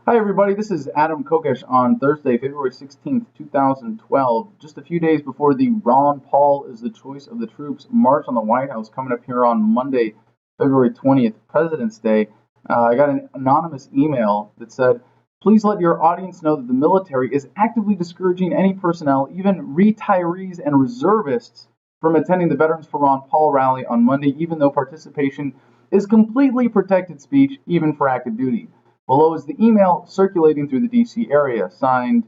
Hi, everybody. This is Adam Kokesh on Thursday, February 16th, 2012. Just a few days before the Ron Paul is the choice of the troops march on the White House coming up here on Monday, February 20th, President's Day. I got an anonymous email that said, please let your audience know that the military is actively discouraging any personnel, even retirees and reservists, from attending the Veterans for Ron Paul rally on Monday, even though participation is completely protected speech, even for active duty. Below is the email circulating through the D.C. area, signed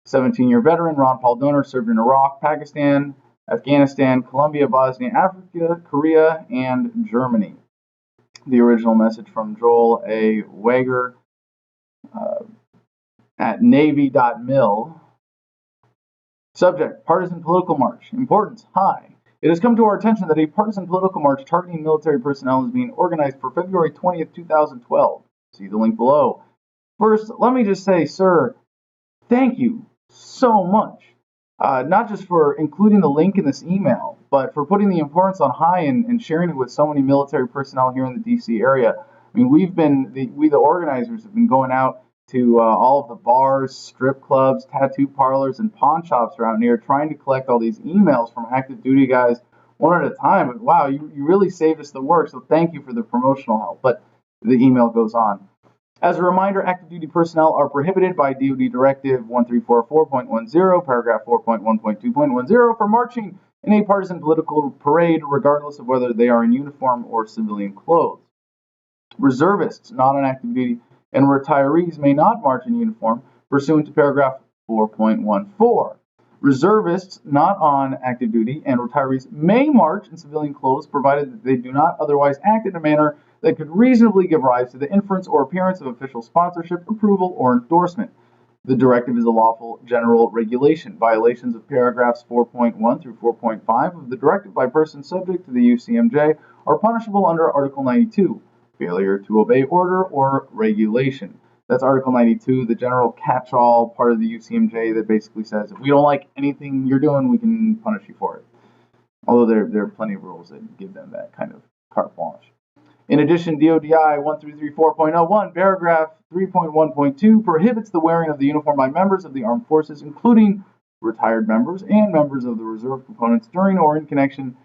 17-year veteran Ron Paul donor, served in Iraq, Pakistan, Afghanistan, Colombia, Bosnia, Africa, Korea, and Germany. The original message from Joel A. Wager at Navy.mil. Subject, partisan political march. Importance, high. It has come to our attention that a partisan political march targeting military personnel is being organized for February 20th, 2012. See the link below. First, let me just say, sir, thank you so much. Not just for including the link in this email, but for putting the importance on high and sharing it with so many military personnel here in the D.C. area. I mean, we, the organizers, have been going out to all of the bars, strip clubs, tattoo parlors, and pawn shops around here, trying to collect all these emails from active duty guys one at a time. But wow, you really saved us the work, so thank you for the promotional help. But the email goes on. As a reminder, active duty personnel are prohibited by DoD Directive 1344.10, paragraph 4.1.2.10, from marching in a partisan political parade, regardless of whether they are in uniform or civilian clothes. Reservists not on active duty and retirees may not march in uniform, pursuant to paragraph 4.14. Reservists not on active duty and retirees may march in civilian clothes, provided that they do not otherwise act in a manner that could reasonably give rise to the inference or appearance of official sponsorship, approval, or endorsement. The directive is a lawful general regulation. Violations of paragraphs 4.1 through 4.5 of the directive by persons subject to the UCMJ are punishable under Article 92, failure to obey order or regulation. That's Article 92, the general catch-all part of the UCMJ that basically says if we don't like anything you're doing, we can punish you for it. Although there are plenty of rules that give them that kind of carte blanche. In addition, DODI 1334.01, paragraph 3.1.2 prohibits the wearing of the uniform by members of the armed forces, including retired members and members of the reserve components, during or in connection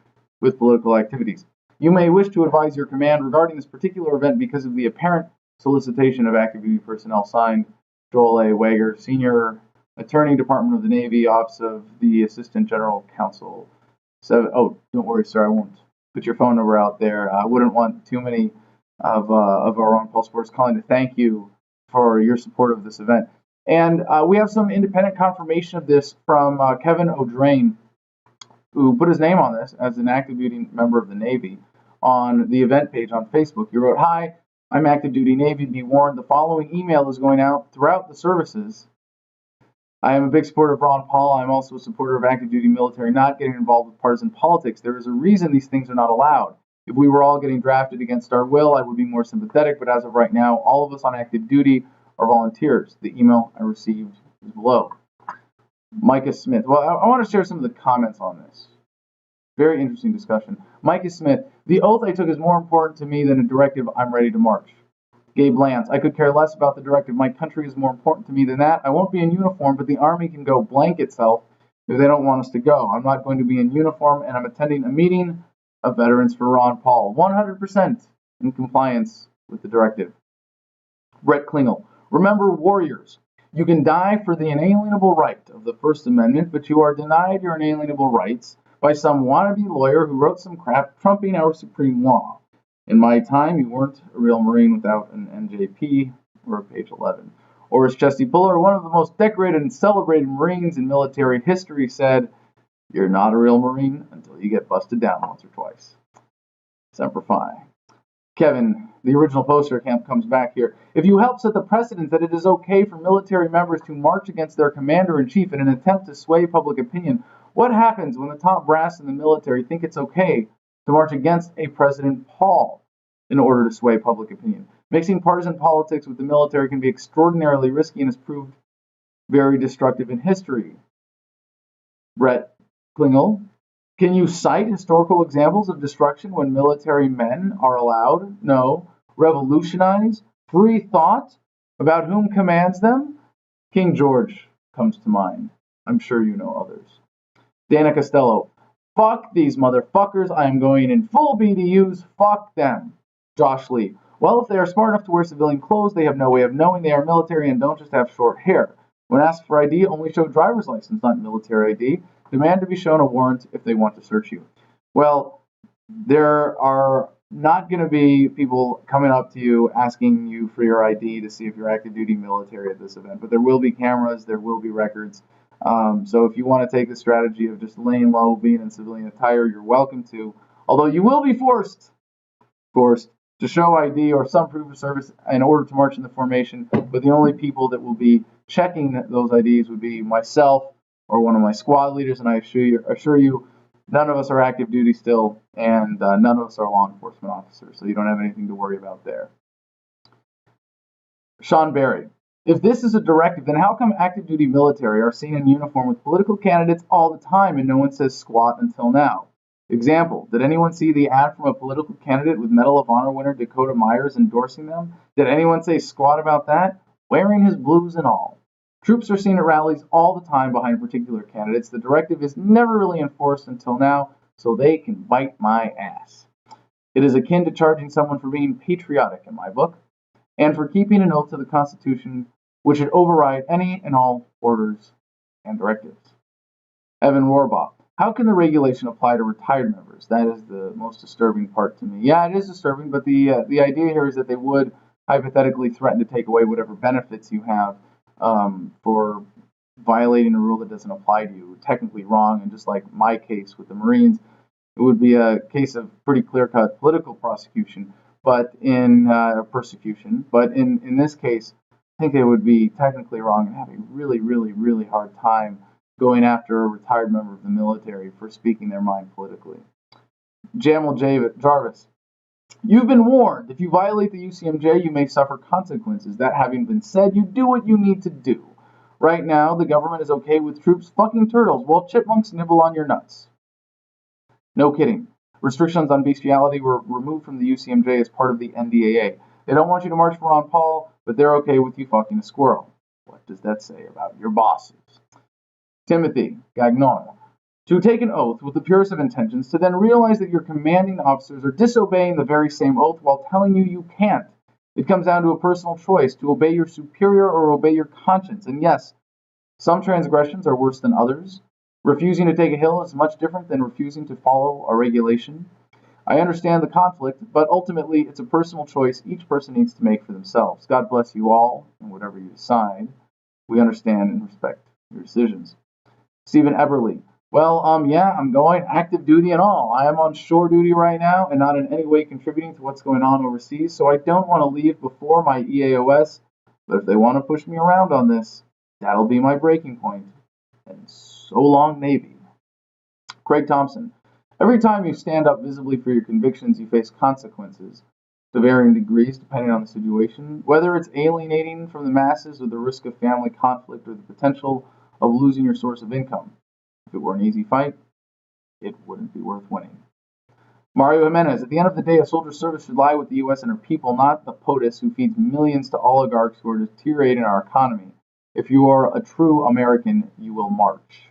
with political activities. You may wish to advise your command regarding this particular event because of the apparent solicitation of active duty personnel. Signed, Joel A. Wager, Senior Attorney, Department of the Navy, Office of the Assistant General Counsel. Oh, don't worry, sir, I won't put your phone number out there. I wouldn't want too many of our Ron Paul Sports calling to thank you for your support of this event. And we have some independent confirmation of this from Kevin O'Drain, who put his name on this as an active duty member of the Navy on the event page on Facebook. He wrote, "Hi, I'm active duty Navy. Be warned, the following email is going out throughout the services. I am a big supporter of Ron Paul. I'm also a supporter of active duty military not getting involved with partisan politics. There is a reason these things are not allowed. If we were all getting drafted against our will, I would be more sympathetic, but as of right now, all of us on active duty are volunteers." The email I received is below. Micah Smith. Well, I want to share some of the comments on this. Very interesting discussion. Micah Smith. "The oath I took is more important to me than a directive. I'm ready to march." Gabe Lance. "I could care less about the directive. My country is more important to me than that. I won't be in uniform, but the Army can go blank itself if they don't want us to go. I'm not going to be in uniform, and I'm attending a meeting of Veterans for Ron Paul. 100% in compliance with the directive." Brett Klingel. "Remember, warriors, you can die for the inalienable right of the First Amendment, but you are denied your inalienable rights by some wannabe lawyer who wrote some crap trumping our supreme law. In my time, you weren't a real Marine without an NJP," or page 11. Oris Chesty Puller, one of the most decorated and celebrated Marines in military history, said, "You're not a real Marine until you get busted down once or twice." Semper Fi. Kevin, the original poster camp, comes back here. "If you help set the precedent that it is okay for military members to march against their commander-in-chief in an attempt to sway public opinion, what happens when the top brass in the military think it's okay to march against a President Paul in order to sway public opinion? Mixing partisan politics with the military can be extraordinarily risky and has proved very destructive in history." Brett Klingel, "Can you cite historical examples of destruction when military men are allowed? No. Revolutionize? Free thought? About whom commands them? King George comes to mind. I'm sure you know others. Dana Costello. Fuck these motherfuckers. I am going in full BDUs. Fuck them. Josh Lee. Well, if they are smart enough to wear civilian clothes, they have no way of knowing they are military and don't just have short hair. When asked for ID, only show driver's license, not military ID. Demand to be shown a warrant if they want to search you. Well, there are not going to be people coming up to you asking you for your ID to see if you're active duty military at this event, but there will be cameras, there will be records. So if you want to take the strategy of just laying low, being in civilian attire, you're welcome to. Although you will be forced to show ID or some proof of service in order to march in the formation, but the only people that will be checking those IDs would be myself or one of my squad leaders, and I assure you none of us are active duty still, and none of us are law enforcement officers, so you don't have anything to worry about there. Sean Berry. If this is a directive, then how come active duty military are seen in uniform with political candidates all the time and no one says squat until now? Example, did anyone see the ad from a political candidate with Medal of Honor winner Dakota Myers endorsing them? Did anyone say squat about that? Wearing his blues and all. Troops are seen at rallies all the time behind particular candidates. The directive is never really enforced until now, so they can bite my ass. It is akin to charging someone for being patriotic in my book, and for keeping an oath to the Constitution, which should override any and all orders and directives. Evan Rohrbaugh. How can the regulation apply to retired members? That is the most disturbing part to me. Yeah, it is disturbing, but the idea here is that they would hypothetically threaten to take away whatever benefits you have for violating a rule that doesn't apply to you. Technically wrong, and just like my case with the Marines, it would be a case of pretty clear-cut political prosecution, but in persecution. But in this case, I think they would be technically wrong and have a really, really, really hard time going after a retired member of the military for speaking their mind politically. Jamal Jarvis. You've been warned. If you violate the UCMJ, you may suffer consequences. That having been said, you do what you need to do. Right now, the government is okay with troops fucking turtles while chipmunks nibble on your nuts. No kidding. Restrictions on bestiality were removed from the UCMJ as part of the NDAA. They don't want you to march for Ron Paul, but they're okay with you fucking a squirrel. What does that say about your bosses? Timothy Gagnon. To take an oath with the purest of intentions, to then realize that your commanding officers are disobeying the very same oath while telling you you can't. It comes down to a personal choice to obey your superior or obey your conscience. And yes, some transgressions are worse than others. Refusing to take a hill is much different than refusing to follow a regulation. I understand the conflict, but ultimately it's a personal choice each person needs to make for themselves. God bless you all, and whatever you decide, we understand and respect your decisions. Stephen Eberly. Well, yeah, I'm going active duty and all. I am on shore duty right now and not in any way contributing to what's going on overseas, so I don't want to leave before my EAOS, but if they want to push me around on this, that'll be my breaking point. And so long, Navy. Craig Thompson. Every time you stand up visibly for your convictions, you face consequences to varying degrees depending on the situation, whether it's alienating from the masses or the risk of family conflict or the potential of losing your source of income. If it were an easy fight, it wouldn't be worth winning. Mario Jimenez. At the end of the day, a soldier's service should lie with the U.S. and her people, not the POTUS who feeds millions to oligarchs who are deteriorating our economy. If you are a true American, you will march.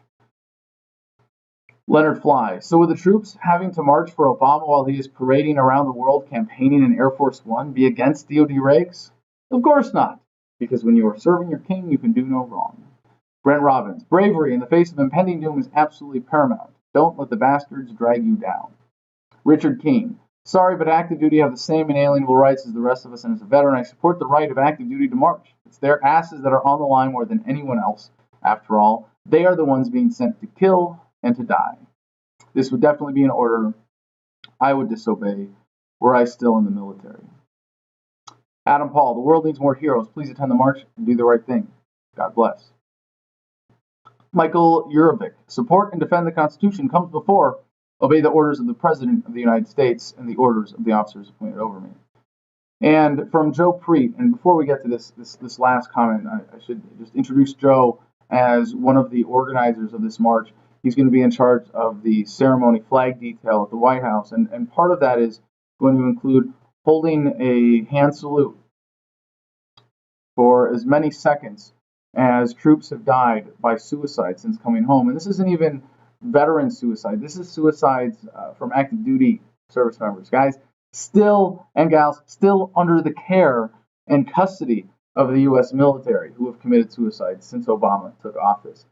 Leonard Fly. So would the troops having to march for Obama while he is parading around the world campaigning in Air Force One be against DoD regs? Of course not, because when you are serving your king, you can do no wrong. Brent Robbins. Bravery in the face of impending doom is absolutely paramount. Don't let the bastards drag you down. Richard King. Sorry, but active duty have the same inalienable rights as the rest of us, and as a veteran, I support the right of active duty to march. It's their asses that are on the line more than anyone else. After all, they are the ones being sent to kill and to die. This would definitely be an order I would disobey were I still in the military. Adam Paul. The world needs more heroes. Please attend the march and do the right thing. God bless. Michael Urovic. Support and defend the Constitution comes before obey the orders of the President of the United States and the orders of the officers appointed over me. And from Joe Preet, and before we get to this last comment, I should just introduce Joe as one of the organizers of this march. He's going to be in charge of the ceremony flag detail at the White House, and part of that is going to include holding a hand salute for as many seconds as troops have died by suicide since coming home. And this isn't even veteran suicide. This is suicides from active duty service members. Guys still and gals still under the care and custody of the U.S. military who have committed suicide since Obama took office.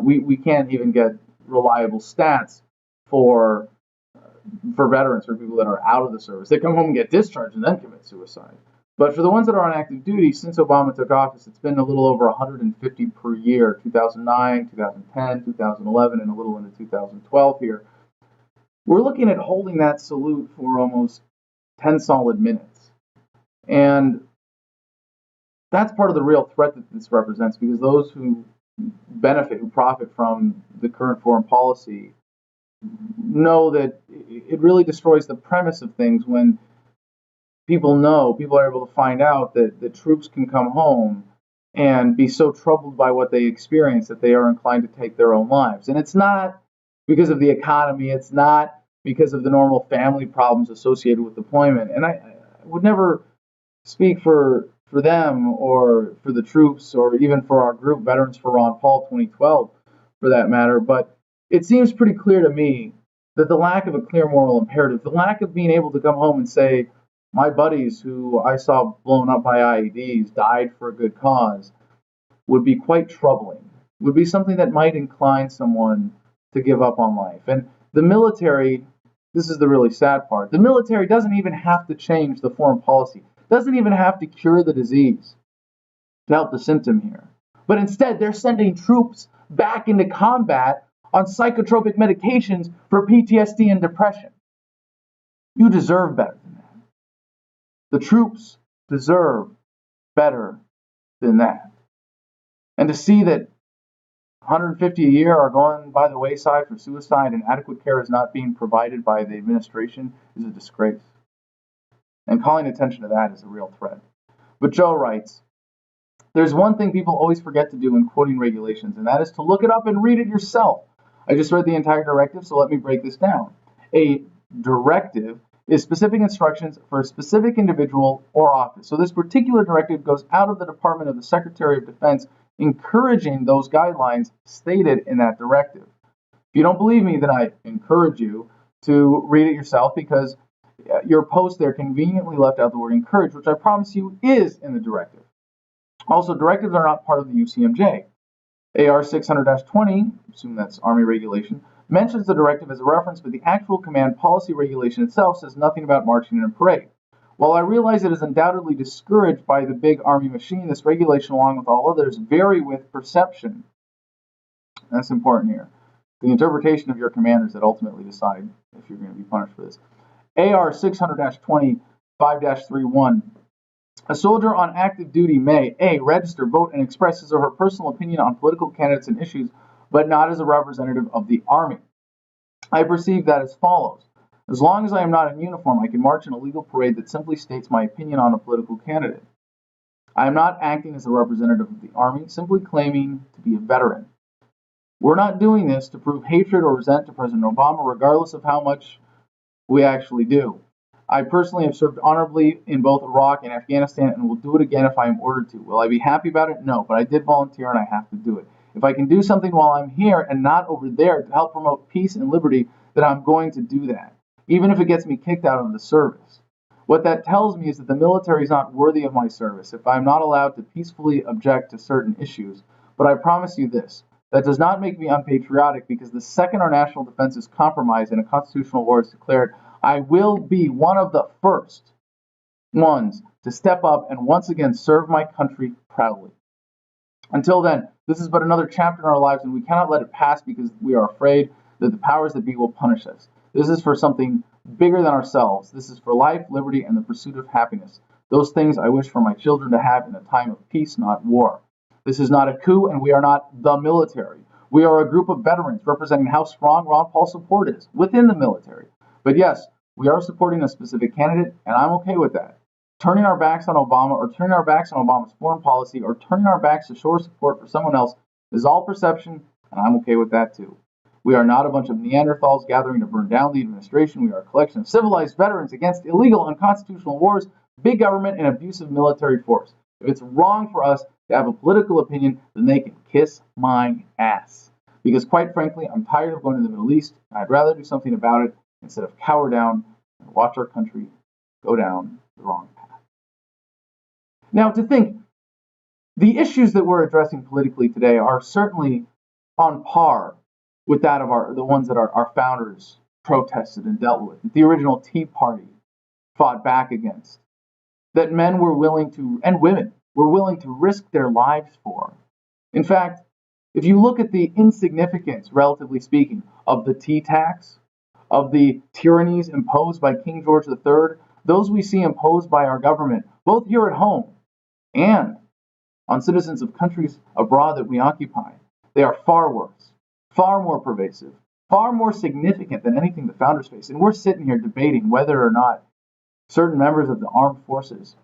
We can't even get reliable stats for veterans, for people that are out of the service. They come home and get discharged and then commit suicide. But for the ones that are on active duty, since Obama took office, it's been a little over 150 per year, 2009, 2010, 2011, and a little into 2012 here. We're looking at holding that salute for almost 10 solid minutes. And that's part of the real threat that this represents, because those who benefit, who profit from the current foreign policy, know that it really destroys the premise of things when people are able to find out that the troops can come home and be so troubled by what they experience that they are inclined to take their own lives. And it's not because of the economy, it's not because of the normal family problems associated with deployment. And I would never speak for them or for the troops or even for our group, Veterans for Ron Paul 2012 for that matter, but it seems pretty clear to me that the lack of a clear moral imperative, the lack of being able to come home and say, my buddies who I saw blown up by IEDs died for a good cause, would be quite troubling, would be something that might incline someone to give up on life. And the military, this is the really sad part, the military doesn't even have to change the foreign policy, doesn't even have to cure the disease to help the symptom here. But instead, they're sending troops back into combat on psychotropic medications for PTSD and depression. You deserve better than that. The troops deserve better than that. And to see that 150 a year are going by the wayside for suicide and adequate care is not being provided by the administration is a disgrace. And calling attention to that is a real threat. But Joe writes, there's one thing people always forget to do in quoting regulations, and that is to look it up and read it yourself. I just read the entire directive, so let me break this down. A directive is specific instructions for a specific individual or office. So this particular directive goes out of the Department of the Secretary of Defense, encouraging those guidelines stated in that directive. If you don't believe me, then I encourage you to read it yourself, because your post there conveniently left out the word encourage, which I promise you is in the directive. Also, directives are not part of the UCMJ. AR 600-20, assume that's Army regulation, mentions the directive as a reference, but the actual command policy regulation itself says nothing about marching in a parade. While I realize it is undoubtedly discouraged by the big Army machine, this regulation, along with all others, vary with perception. That's important here. The interpretation of your commanders that ultimately decide if you're going to be punished for this. AR 600-20, 5-31. A soldier on active duty may, A, register, vote, and express his or her personal opinion on political candidates and issues, but not as a representative of the Army. I perceive that as follows. As long as I am not in uniform, I can march in a legal parade that simply states my opinion on a political candidate. I am not acting as a representative of the Army, simply claiming to be a veteran. We're not doing this to prove hatred or resent to President Obama, regardless of how much we actually do. I personally have served honorably in both Iraq and Afghanistan and will do it again if I am ordered to. Will I be happy about it? No, but I did volunteer and I have to do it. If I can do something while I'm here and not over there to help promote peace and liberty, then I'm going to do that, even if it gets me kicked out of the service. What that tells me is that the military is not worthy of my service if I'm not allowed to peacefully object to certain issues. But I promise you this, that does not make me unpatriotic, because the second our national defense is compromised and a constitutional war is declared, I will be one of the first ones to step up and once again serve my country proudly. Until then, this is but another chapter in our lives, and we cannot let it pass because we are afraid that the powers that be will punish us. This is for something bigger than ourselves. This is for life, liberty, and the pursuit of happiness. Those things I wish for my children to have in a time of peace, not war. This is not a coup, and we are not the military. We are a group of veterans representing how strong Ron Paul's support is within the military. But yes, we are supporting a specific candidate, and I'm okay with that. Turning our backs on Obama, or turning our backs on Obama's foreign policy, or turning our backs to show support for someone else is all perception, and I'm okay with that too. We are not a bunch of Neanderthals gathering to burn down the administration. We are a collection of civilized veterans against illegal, unconstitutional wars, big government, and abusive military force. If it's wrong for us to have a political opinion, then they can kiss my ass. Because quite frankly, I'm tired of going to the Middle East, and I'd rather do something about it instead of cower down and watch our country go down the wrong path. Now, to think, the issues that we're addressing politically today are certainly on par with that of the ones that our founders protested and dealt with, that the original Tea Party fought back against, that men were willing to, and women were willing to risk their lives for. In fact, if you look at the insignificance, relatively speaking, of the tea tax, of the tyrannies imposed by King George III, those we see imposed by our government, both here at home and on citizens of countries abroad that we occupy, they are far worse, far more pervasive, far more significant than anything the founders faced. And we're sitting here debating whether or not certain members of the armed forces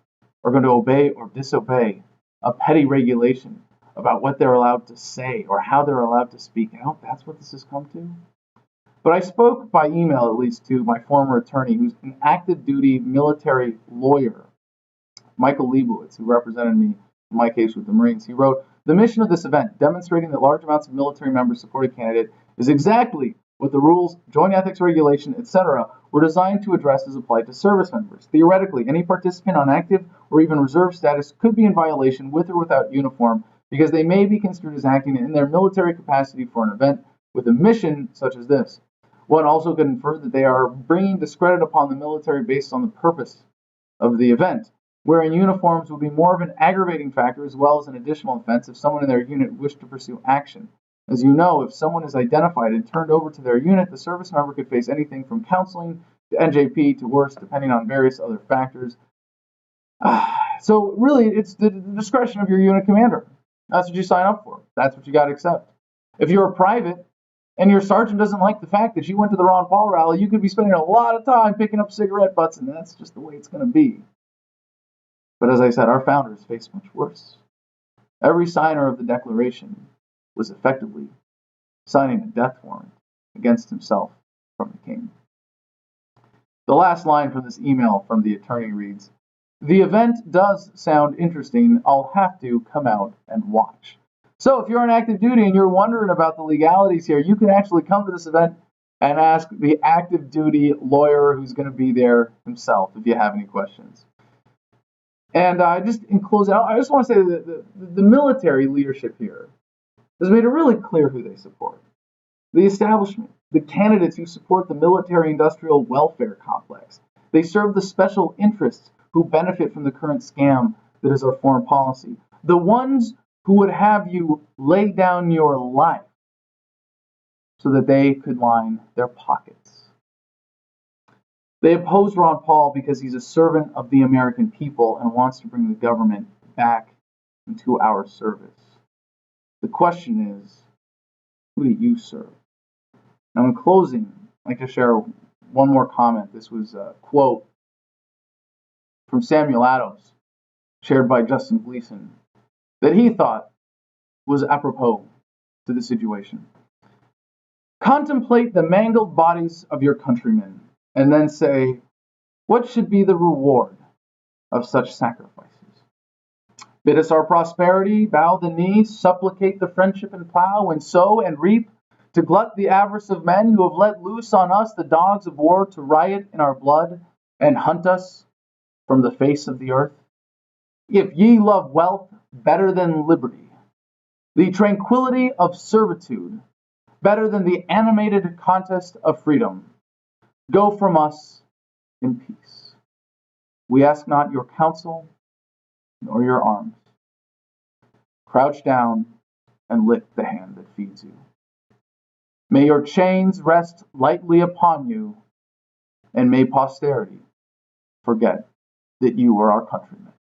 are going to obey or disobey a petty regulation about what they're allowed to say or how they're allowed to speak out. That's what this has come to. But I spoke by email, at least, to my former attorney, who's an active duty military lawyer, Michael Leibowitz, who represented me in my case with the Marines. He wrote, "The mission of this event, demonstrating that large amounts of military members support a candidate, is exactly what the rules, joint ethics regulation, etc., were designed to address as applied to service members. Theoretically, any participant on active or even reserve status could be in violation with or without uniform because they may be construed as acting in their military capacity for an event with a mission such as this. One also could infer that they are bringing discredit upon the military based on the purpose of the event, wherein uniforms would be more of an aggravating factor as well as an additional offense if someone in their unit wished to pursue action. As you know, if someone is identified and turned over to their unit, the service member could face anything from counseling to NJP to worse, depending on various other factors. So really, it's the discretion of your unit commander. That's what you sign up for. That's what you got to accept. If you're a private and your sergeant doesn't like the fact that you went to the Ron Paul rally, you could be spending a lot of time picking up cigarette butts, and that's just the way it's going to be. But as I said, our founders faced much worse. Every signer of the Declaration was effectively signing a death warrant against himself from the king." The last line from this email from the attorney reads, "The event does sound interesting. I'll have to come out and watch." So if you're on active duty and you're wondering about the legalities here, you can actually come to this event and ask the active duty lawyer who's going to be there himself if you have any questions. And just in closing, I just want to say that the military leadership here has made it really clear who they support. The establishment, the candidates who support the military-industrial welfare complex. They serve the special interests who benefit from the current scam that is our foreign policy. The ones who would have you lay down your life so that they could line their pockets. They oppose Ron Paul because he's a servant of the American people and wants to bring the government back into our service. The question is, who do you serve? Now, in closing, I'd like to share one more comment. This was a quote from Samuel Adams, shared by Justin Gleason, that he thought was apropos to the situation. "Contemplate the mangled bodies of your countrymen, and then say, what should be the reward of such sacrifices? Bid us our prosperity, bow the knee, supplicate the friendship and plow, and sow and reap, to glut the avarice of men who have let loose on us the dogs of war to riot in our blood and hunt us from the face of the earth. If ye love wealth better than liberty, the tranquility of servitude better than the animated contest of freedom, go from us in peace. We ask not your counsel nor your arms. Crouch down and lick the hand that feeds you. May your chains rest lightly upon you, and may posterity forget that you are our countrymen."